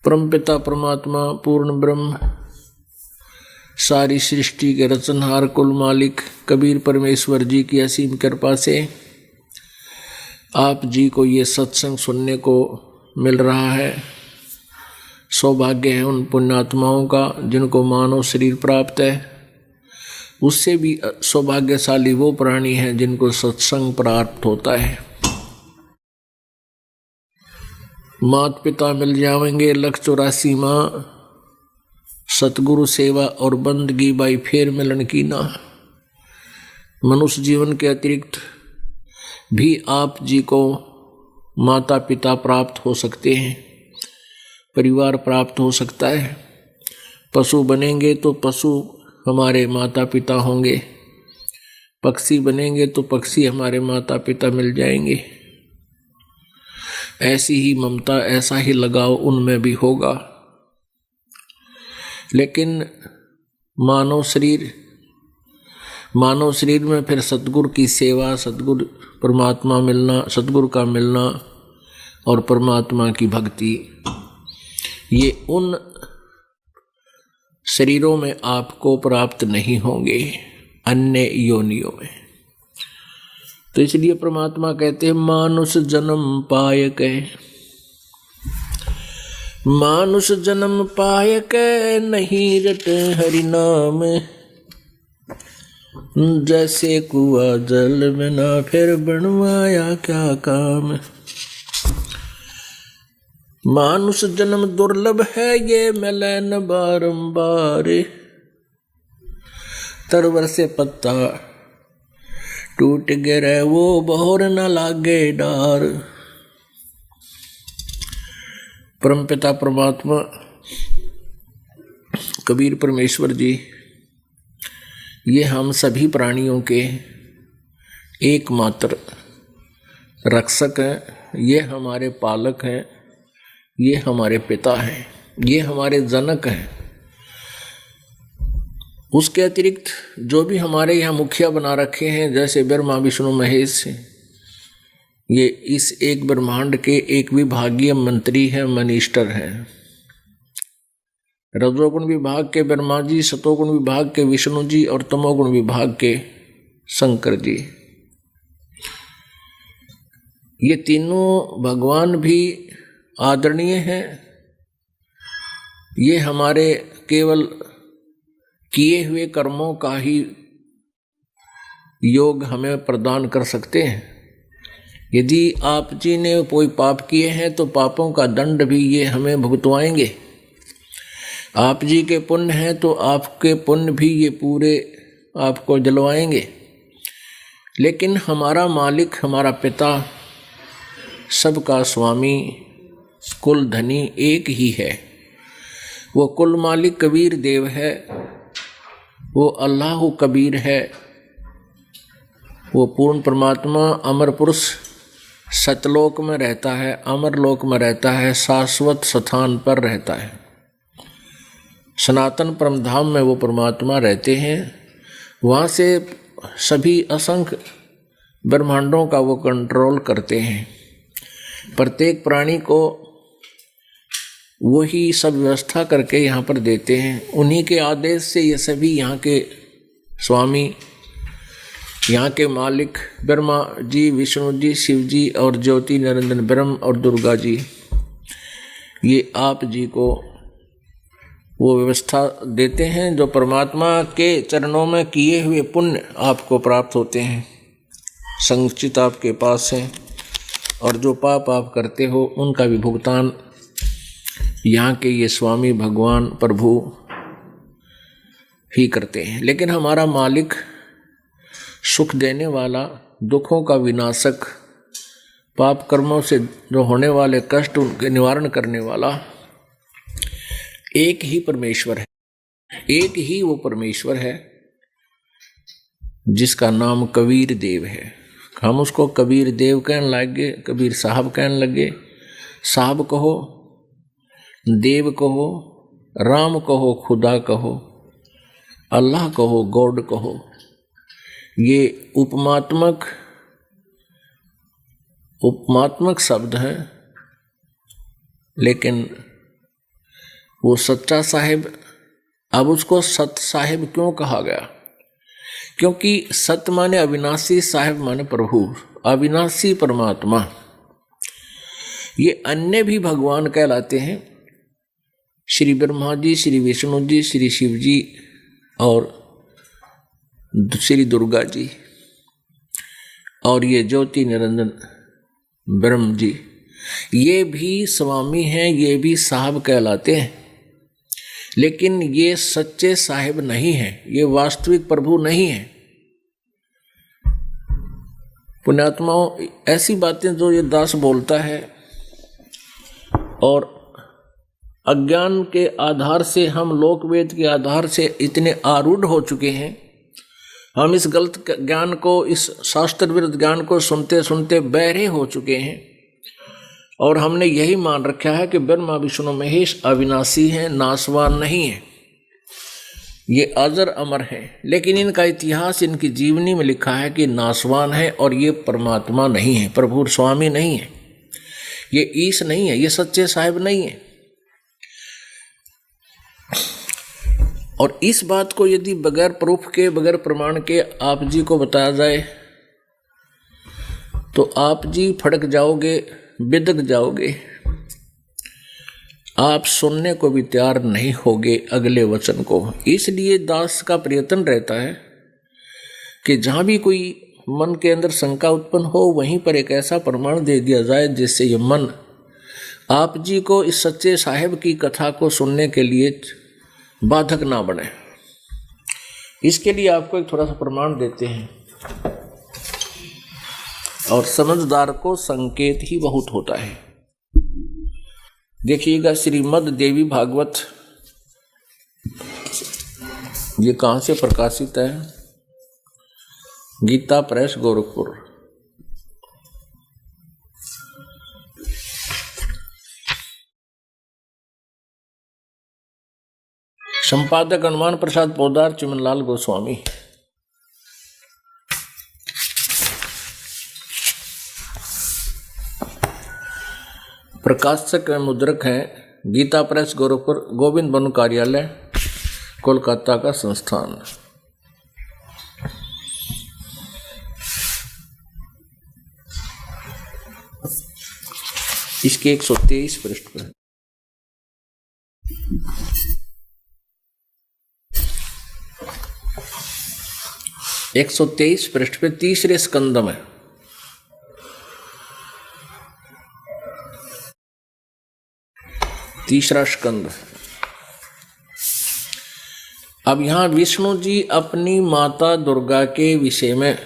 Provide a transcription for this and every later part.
परमपिता परमात्मा पूर्ण ब्रह्म सारी सृष्टि के रचनहार कुल मालिक कबीर परमेश्वर जी की असीम कृपा से आप जी को ये सत्संग सुनने को मिल रहा है। सौभाग्य है उन पुण्यात्माओं का जिनको मानव शरीर प्राप्त है। उससे भी सौभाग्यशाली वो प्राणी हैं जिनको सत्संग प्राप्त होता है। मात पिता मिल जाएंगे 184 माँ, सतगुरु सेवा और बंदगी बाई फेर मिलन की ना। मनुष्य जीवन के अतिरिक्त भी आप जी को माता पिता प्राप्त हो सकते हैं, परिवार प्राप्त हो सकता है। पशु बनेंगे तो पशु हमारे माता पिता होंगे, पक्षी बनेंगे तो पक्षी हमारे माता पिता मिल जाएंगे। ऐसी ही ममता, ऐसा ही लगाव उनमें भी होगा। लेकिन मानव शरीर में फिर सतगुरु की सेवा, सतगुरु परमात्मा मिलना, सतगुरु का मिलना और परमात्मा की भक्ति, ये उन शरीरों में आपको प्राप्त नहीं होंगे, अन्य योनियों में। तो इसलिए परमात्मा कहते हैं मानुष जन्म पाय के, मानुष जन्म पाय के नहीं रटे हरि नाम, जैसे कुआ जल में ना फिर बनवाया क्या काम। मानुष जन्म दुर्लभ है ये मिले न बारंबार, तरवर से पत्ता टूट गिरे वो बहुर न लागे डार। परमपिता परमात्मा कबीर परमेश्वर जी ये हम सभी प्राणियों के एकमात्र रक्षक हैं, ये हमारे पालक हैं, ये हमारे पिता हैं, ये हमारे जनक हैं। उसके अतिरिक्त जो भी हमारे यहाँ मुखिया बना रखे हैं, जैसे ब्रह्मा विष्णु महेश, ये इस एक ब्रह्मांड के एक विभागीय मंत्री हैं, मिनिस्टर हैं। रजोगुण विभाग के ब्रह्मा जी, सतोगुण विभाग के विष्णु जी और तमोगुण विभाग के शंकर जी। ये तीनों भगवान भी आदरणीय हैं। ये हमारे केवल किए हुए कर्मों का ही योग हमें प्रदान कर सकते हैं। यदि आप जी ने कोई पाप किए हैं तो पापों का दंड भी ये हमें भुगतवाएंगे। आप जी के पुण्य हैं तो आपके पुण्य भी ये पूरे आपको दिलवाएंगे। लेकिन हमारा मालिक, हमारा पिता, सबका स्वामी, कुल धनी एक ही है। वो कुल मालिक कबीर देव है, वो अल्लाह कबीर है, वो पूर्ण परमात्मा अमर पुरुष सतलोक में रहता है, अमर लोक में रहता है, शाश्वत स्थान पर रहता है। सनातन परमधाम में वो परमात्मा रहते हैं। वहाँ से सभी असंख्य ब्रह्मांडों का वो कंट्रोल करते हैं। प्रत्येक प्राणी को वही सब व्यवस्था करके यहाँ पर देते हैं। उन्हीं के आदेश से ये सभी यहाँ के स्वामी, यहाँ के मालिक ब्रह्मा जी, विष्णु जी, शिव जी और ज्योति निरंजन ब्रह्म और दुर्गा जी, ये आप जी को वो व्यवस्था देते हैं। जो परमात्मा के चरणों में किए हुए पुण्य आपको प्राप्त होते हैं, संचित आपके पास हैं। और जो पाप आप करते हो उनका भी भुगतान यहाँ के ये स्वामी भगवान प्रभु ही करते हैं। लेकिन हमारा मालिक सुख देने वाला, दुखों का विनाशक, पाप कर्मों से जो होने वाले कष्ट उनके निवारण करने वाला एक ही परमेश्वर है। एक ही वो परमेश्वर है जिसका नाम कबीर देव है। हम उसको कबीर देव कहने लगे, कबीर साहब कहने लगे। साहब कहो, देव कहो, राम कहो, खुदा कहो, अल्लाह कहो, गॉड कहो, ये उपमात्मक शब्द हैं। लेकिन वो सच्चा साहिब। अब उसको सत साहिब क्यों कहा गया? क्योंकि सत माने अविनाशी, साहिब माने प्रभु, अविनाशी परमात्मा। ये अन्य भी भगवान कहलाते हैं, श्री ब्रह्मा जी, श्री विष्णु जी, श्री शिव जी और श्री दुर्गा जी, और ये ज्योति निरंजन ब्रह्म जी, ये भी स्वामी हैं, ये भी साहब कहलाते हैं। लेकिन ये सच्चे साहिब नहीं हैं, ये वास्तविक प्रभु नहीं हैं। पुण्यात्माओं, ऐसी बातें जो ये दास बोलता है और अज्ञान के आधार से, हम लोकवेद के आधार से इतने आरूढ़ हो चुके हैं, हम इस गलत ज्ञान को, इस शास्त्र विरुद्ध ज्ञान को सुनते सुनते बहरे हो चुके हैं और हमने यही मान रखा है कि ब्रह्मा विष्णु महेश अविनाशी हैं, नाशवान नहीं हैं, ये अजर अमर हैं। लेकिन इनका इतिहास, इनकी जीवनी में लिखा है कि नाशवान है और ये परमात्मा नहीं है, प्रभु स्वामी नहीं है, ये ईश नहीं है, ये सच्चे साहिब नहीं है। और इस बात को यदि बगैर प्रूफ के, बगैर प्रमाण के आप जी को बताया जाए तो आप जी फड़क जाओगे, बिदक जाओगे, आप सुनने को भी तैयार नहीं होगे अगले वचन को। इसलिए दास का प्रयत्न रहता है कि जहाँ भी कोई मन के अंदर शंका उत्पन्न हो, वहीं पर एक ऐसा प्रमाण दे दिया जाए जिससे ये मन आप जी को इस सच्चे साहिब की कथा को सुनने के लिए बाधक ना बने। इसके लिए आपको एक थोड़ा सा प्रमाण देते हैं, और समझदार को संकेत ही बहुत होता है। देखिएगा, श्रीमद् देवी भागवत, ये कहाँ से प्रकाशित है? गीता प्रेस, गोरखपुर। संपादक हनुमान प्रसाद पोदार, चिमनलाल गोस्वामी। प्रकाशक मुद्रक हैं गीता प्रेस, गोरखपुर, गोविंद बनु कार्यालय, कोलकाता का संस्थान। इसके 123 पृष्ठ पर 123 पृष्ठ पे तीसरे स्कंद में तीसरा स्कंद। अब यहां विष्णु जी अपनी माता दुर्गा के विषय में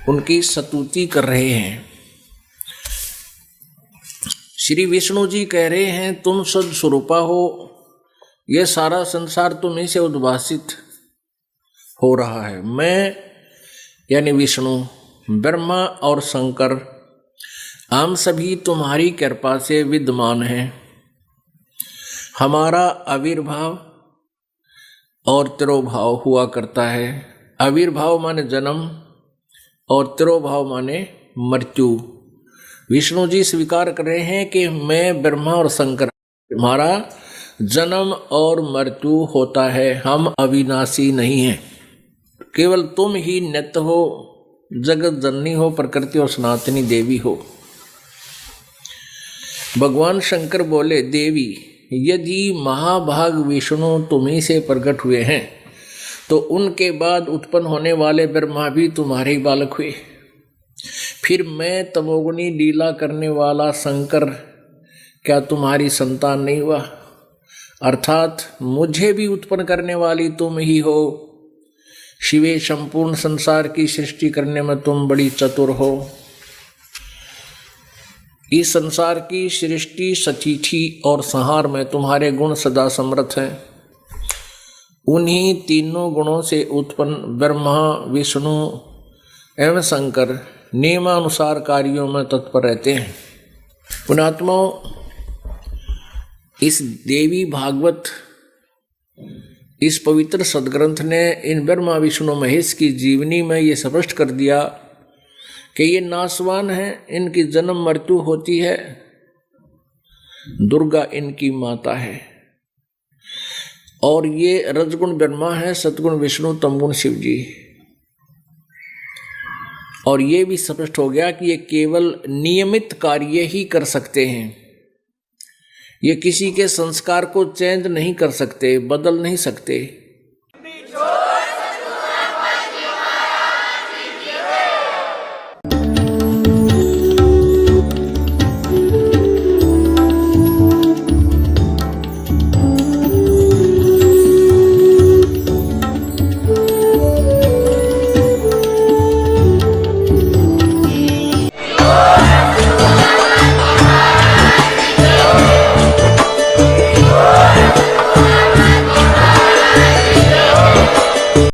उनकी स्तुति कर रहे हैं। श्री विष्णु जी कह रहे हैं, तुम सद स्वरूपा हो, यह सारा संसार तुम्हीं से उद्भासित हो रहा है। मैं यानी विष्णु, ब्रह्मा और शंकर, हम सभी तुम्हारी कृपा से विद्यमान हैं। हमारा आविर्भाव और तिरोभाव हुआ करता है। आविर्भाव माने जन्म और तिरोभाव माने मृत्यु। विष्णु जी स्वीकार कर रहे हैं कि मैं ब्रह्मा और शंकर, हमारा जन्म और मृत्यु होता है, हम अविनाशी नहीं हैं। केवल तुम ही नित्य हो, जगत जननी हो, प्रकृति और सनातनी देवी हो। भगवान शंकर बोले, देवी यदि महाभाग विष्णु तुम्हीं से प्रकट हुए हैं तो उनके बाद उत्पन्न होने वाले ब्रह्मा भी तुम्हारे ही बालक हुए। फिर मैं तमोगुणी लीला करने वाला शंकर क्या तुम्हारी संतान नहीं हुआ? अर्थात मुझे भी उत्पन्न करने वाली तुम ही हो। शिवे, संपूर्ण संसार की सृष्टि करने में तुम बड़ी चतुर हो। इस संसार की सृष्टि, सचिठी और संहार में तुम्हारे गुण सदा समर्थ हैं। उन्हीं तीनों गुणों से उत्पन्न ब्रह्मा, विष्णु एवं शंकर नियमानुसार कार्यों में तत्पर रहते हैं। पुण्यात्माओं, इस देवी भागवत, इस पवित्र सदग्रंथ ने इन ब्रह्मा विष्णु महेश की जीवनी में ये स्पष्ट कर दिया कि ये नाशवान हैं, इनकी जन्म मृत्यु होती है। दुर्गा इनकी माता है। और ये रजगुण ब्रह्मा है, सतगुण विष्णु, तमगुण शिव जी। और ये भी स्पष्ट हो गया कि ये केवल नियमित कार्य ही कर सकते हैं, ये किसी के संस्कार को चेंज नहीं कर सकते, बदल नहीं सकते।